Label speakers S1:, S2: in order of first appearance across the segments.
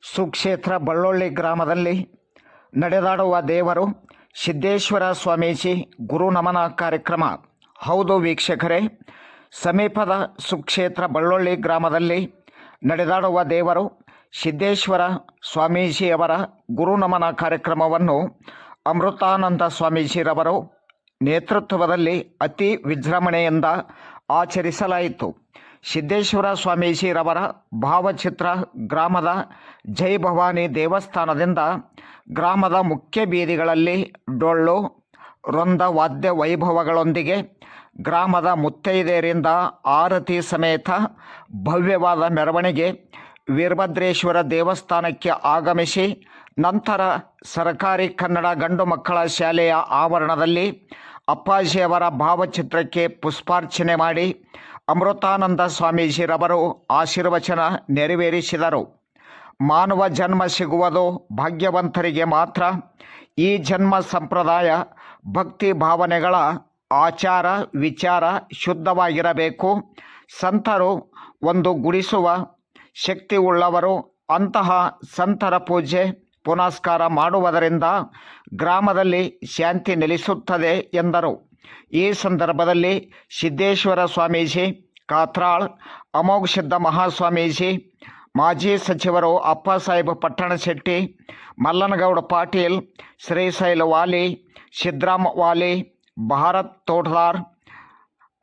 S1: ಸುಕ್ಷೇತ್ರ ಬಳ್ಳೊಳ್ಳಿ ಗ್ರಾಮದಲ್ಲಿ ನಡೆದಾಡುವ ದೇವರು ಸಿದ್ದೇಶ್ವರ ಸ್ವಾಮೀಜಿ ಗುರು ನಮನ ಕಾರ್ಯಕ್ರಮ. ಹೌದು ವೀಕ್ಷಕರೇ, ಸಮೀಪದ ಸುಕ್ಷೇತ್ರ ಬಳ್ಳೊಳ್ಳಿ ಗ್ರಾಮದಲ್ಲಿ ನಡೆದಾಡುವ ದೇವರು ಸಿದ್ದೇಶ್ವರ ಸ್ವಾಮೀಜಿಯವರ ಗುರು ನಮನ ಕಾರ್ಯಕ್ರಮವನ್ನು ಅಮೃತಾನಂದ ಸ್ವಾಮೀಜಿರವರು ನೇತೃತ್ವದಲ್ಲಿ ಅತಿ ವಿಜೃಂಭಣೆಯಿಂದ ಆಚರಿಸಲಾಯಿತು. ಸಿದ್ದೇಶ್ವರ ಸ್ವಾಮೀಜಿರವರ ಭಾವಚಿತ್ರ ಗ್ರಾಮದ ಜೈ ಭವಾನಿ ದೇವಸ್ಥಾನದಿಂದ ಗ್ರಾಮದ ಮುಖ್ಯ ಬೀದಿಗಳಲ್ಲಿ ಡೊಳ್ಳು ವೃಂದ ವಾದ್ಯ ವೈಭವಗಳೊಂದಿಗೆ ಗ್ರಾಮದ ಮುತ್ತೈದೆಯರಿಂದ ಆರತಿ ಸಮೇತ ಭವ್ಯವಾದ ಮೆರವಣಿಗೆ ವೀರಭದ್ರೇಶ್ವರ ದೇವಸ್ಥಾನಕ್ಕೆ ಆಗಮಿಸಿ ನಂತರ ಸರ್ಕಾರಿ ಕನ್ನಡ ಗಂಡು ಮಕ್ಕಳ ಶಾಲೆಯ ಆವರಣದಲ್ಲಿ ಅಪ್ಪಾಜಿಯವರ ಭಾವಚಿತ್ರಕ್ಕೆ ಪುಷ್ಪಾರ್ಚನೆ ಮಾಡಿ ಅಮೃತಾನಂದ ಸ್ವಾಮೀಜಿರವರು ಆಶೀರ್ವಚನ ನೆರವೇರಿಸಿದರು. ಮಾನವ ಜನ್ಮ ಸಿಗುವುದು ಭಾಗ್ಯವಂತರಿಗೆ ಮಾತ್ರ. ಈ ಜನ್ಮ ಸಂಪ್ರದಾಯ ಭಕ್ತಿ ಭಾವನೆಗಳ ಆಚಾರ ವಿಚಾರ ಶುದ್ಧವಾಗಿರಬೇಕು. ಸಂತರು ಒಂದು ಗುಡಿಸುವ ಶಕ್ತಿ ಉಳ್ಳವರು. ಅಂತಹ ಸಂತರ ಪೂಜೆ ಪುನಸ್ಕಾರ ಮಾಡುವುದರಿಂದ ಗ್ರಾಮದಲ್ಲಿ ಶಾಂತಿ ನೆಲೆಸುತ್ತದೆ ಎಂದರು. ಈ ಸಂದರ್ಭದಲ್ಲಿ ಸಿದ್ದೇಶ್ವರ ಸ್ವಾಮೀಜಿ ಕಾತ್ರಾಳ್, ಅಮೋಘ ಸಿದ್ಧ ಮಹಾಸ್ವಾಮೀಜಿ, ಮಾಜಿ ಸಚಿವರು ಅಪ್ಪಸಾಹೇಬ್ ಪಟ್ಟಣಶೆಟ್ಟಿ, ಮಲ್ಲನಗೌಡ ಪಾಟೀಲ್, ಶ್ರೀಶೈಲ ವಾಲಿ, ಸಿದ್ದರಾಮ ವಾಲಿ, ಭಾರತ್ ತೋಟದಾರ್,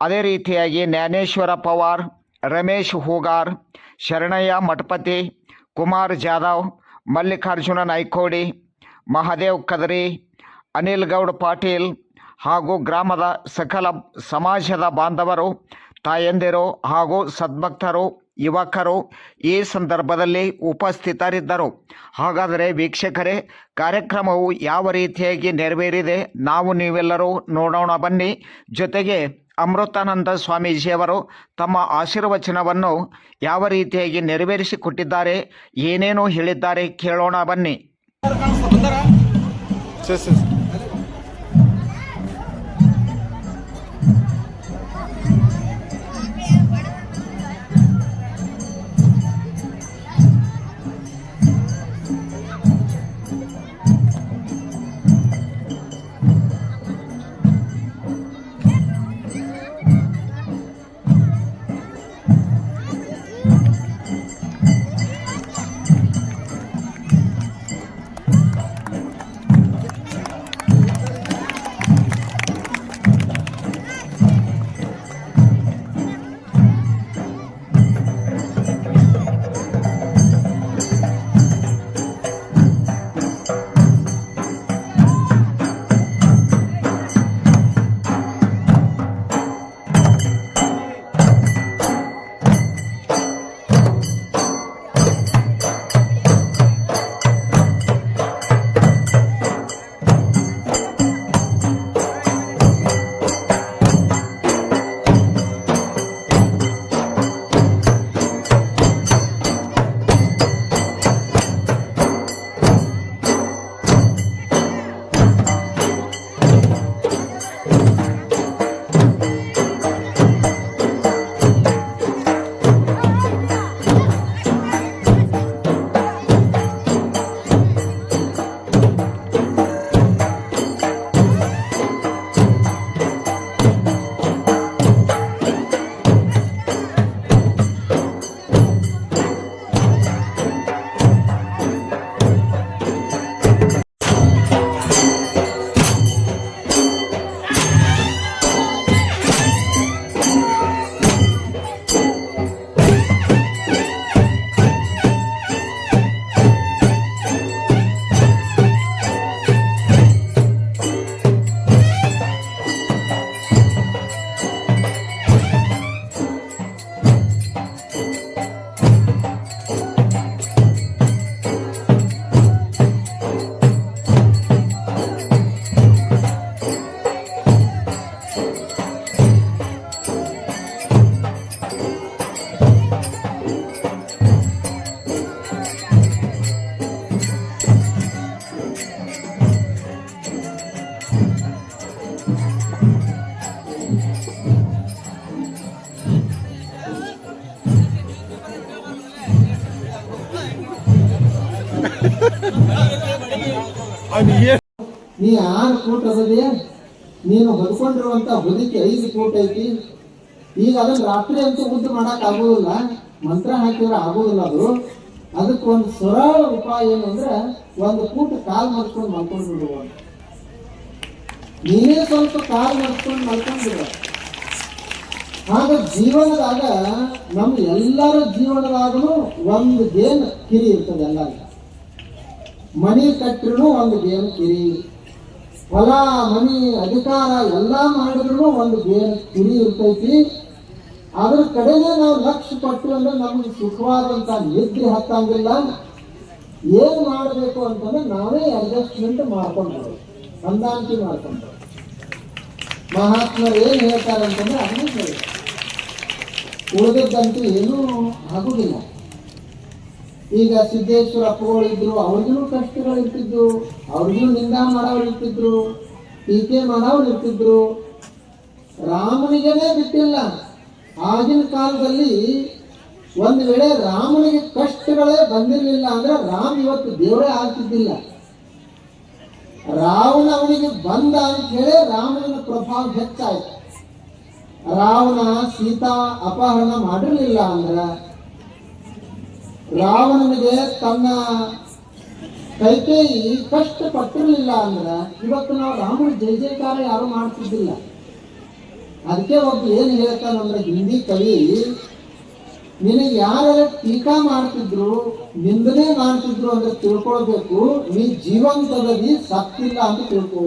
S1: ಅದೇ ರೀತಿಯಾಗಿ ಜ್ಞಾನೇಶ್ವರ ಪವಾರ್, ರಮೇಶ್ ಹೂಗಾರ್, ಶರಣಯ್ಯ ಮಠಪತಿ, ಕುಮಾರ್ ಜಾಧವ್, ಮಲ್ಲಿಕಾರ್ಜುನ ನಾಯ್ಕೋಡಿ, ಮಹಾದೇವ್ ಕದರಿ, ಅನಿಲ್ ಗೌಡ ಪಾಟೀಲ್ ಹಾಗೂ ಗ್ರಾಮದ ಸಕಲ ಸಮಾಜದ ಬಾಂಧವರು, ತಾಯಂದಿರು ಹಾಗೂ ಸದ್ಭಕ್ತರು, ಯುವಕರು ಈ ಸಂದರ್ಭದಲ್ಲಿ ಉಪಸ್ಥಿತರಿದ್ದರು. ಹಾಗಾದರೆ ವೀಕ್ಷಕರೇ, ಕಾರ್ಯಕ್ರಮವು ಯಾವ ರೀತಿಯಾಗಿ ನೆರವೇರಿದೆ ನಾವು ನೀವೆಲ್ಲರೂ ನೋಡೋಣ ಬನ್ನಿ. ಜೊತೆಗೆ ಅಮೃತಾನಂದ ಸ್ವಾಮೀಜಿಯವರು ತಮ್ಮ ಆಶೀರ್ವಚನವನ್ನು ಯಾವ ರೀತಿಯಾಗಿ ನೆರವೇರಿಸಿಕೊಟ್ಟಿದ್ದಾರೆ, ಏನೇನು ಹೇಳಿದ್ದಾರೆ ಕೇಳೋಣ ಬನ್ನಿ.
S2: ನೀ 6 ಫೂಟ್ ಅದದೇ, ನೀನು ಹೊದ್ಕೊಂಡಿರುವಂತ ಹೊದಿಕೆ 5 ಫೂಟ್ ಐತಿ. ಈಗ ಅದನ್ನ ರಾತ್ರಿ ಅಂತೂ ಉದ್ದ ಮಾಡಕ್ ಆಗೋದಿಲ್ಲ, ಮಂತ್ರ ಹಾಕಿದ್ರೆ ಆಗೋದಿಲ್ಲ. ಅದಕ್ಕೆ ಒಂದು ಸರಳ ಉಪಾಯ ಏನು ಅಂದ್ರೆ 1 ಫೂಟ್ ಕಾಲ್ ಮರ್ಸ್ಕೊಂಡು ಮಲ್ಕೊಂಡು ಬಿಡುವ. ನೀನೇ ಸ್ವಲ್ಪ ಕಾಲ್ ಮರ್ಸ್ಕೊಂಡು ಮಲ್ಕೊಂಡು ಬಿಡುವ. ಆಗ ಜೀವನದಾಗ ನಮ್ಮ ಎಲ್ಲರ ಜೀವನದಾಗನು ಒಂದು ಗೇನ್ ಕಿರಿ ಇರ್ತದೆ. ಎಲ್ಲರಿಗೂ ಮನಿ ಕಟ್ಟಿರೂ ಒಂದು ಗೇನ್ ಕಿರಿ, ಹೊಲ ಮನಿ ಅಧಿಕಾರ ಎಲ್ಲ ಮಾಡಿದ್ರು ಒಂದು ಗೇನ್ ಕಿರಿ ಇರ್ತೈತಿ. ಅದ್ರ ಕಡೆಗೆ ನಾವು ಲಕ್ಷ್ಯ ಪಟ್ಟು ಅಂದ್ರೆ ನಮ್ಗೆ ಸುಖವಾದಂತ ನಿದ್ರೆ ಹತ್ತಂಗಿಲ್ಲ. ಏನ್ ಮಾಡಬೇಕು ಅಂತಂದ್ರೆ ನಾವೇ ಅಡ್ಜಸ್ಟ್ಮೆಂಟ್ ಮಾಡ್ಕೊಂಡು ಹೊಂದಾಣಿಕೆ ಮಾಡ್ಕೊಂಡು. ಮಹಾತ್ಮರು ಏನ್ ಹೇಳ್ತಾರೆ ಅಂತಂದ್ರೆ ಅದನ್ನೇ ಹೇಳಿ, ಉಳಿದದ್ದಂತೂ ಏನೂ ಆಗುದಿಲ್ಲ. ಈಗ ಸಿದ್ದೇಶ್ವರ ಅಪ್ಪಗಳು ಇದ್ರು, ಅವ್ರಿಗೂ ಕಷ್ಟಗಳು ಇರ್ತಿದ್ರು, ಅವ್ರಿಗೂ ನಿಂದ ಮಾಡೋರು ಇರ್ತಿದ್ರು, ಟೀಕೆ ಮಾಡೋರು ಇರ್ತಿದ್ರು. ರಾಮನಿಗೇನೆ ಬಿಟ್ಟಿಲ್ಲ. ಆಗಿನ ಕಾಲದಲ್ಲಿ ಒಂದು ವೇಳೆ ರಾಮನಿಗೆ ಕಷ್ಟಗಳೇ ಬಂದಿರಲಿಲ್ಲ ಅಂದ್ರೆ ರಾಮ ಇವತ್ತು ದೇವರೇ ಆಗ್ತಿದ್ದಿಲ್ಲ. ರಾವಣ ಅವನಿಗೆ ಬಂದ ಅಂತ ಹೇಳಿ ರಾಮನ ಪ್ರಭಾವ ಹೆಚ್ಚಾಯ್ತು. ರಾವಣ ಸೀತಾ ಅಪಹರಣ ಮಾಡಿರಲಿಲ್ಲ ಅಂದ್ರ, ರಾವಣನಿಗೆ ತನ್ನ ಕೈಕೇಯಿ ಕಷ್ಟಪಟ್ಟಿರಲಿಲ್ಲ ಅಂದ್ರ ಇವತ್ತು ನಾವು ರಾಮನ ಜಯ ಜಯಕಾರ ಯಾರು ಮಾಡ್ತಿದ್ದಿಲ್ಲ. ಅದಕ್ಕೆ ಒಬ್ಬ ಏನ್ ಹೇಳ್ತಾನಂದ್ರೆ ಹಿಂದಿ ಕವಿ, ನಿನಗೆ ಯಾರೆಲ್ಲ ಟೀಕಾ ಮಾಡ್ತಿದ್ರು, ನಿಂದನೆ ಮಾಡ್ತಿದ್ರು ಅಂದ್ರೆ ತಿಳ್ಕೊಳ್ಬೇಕು, ನೀ ಜೀವಂತದಲ್ಲಿ ಸತ್ತಿಲ್ಲ ಅಂತ ತಿಳ್ಕೋ.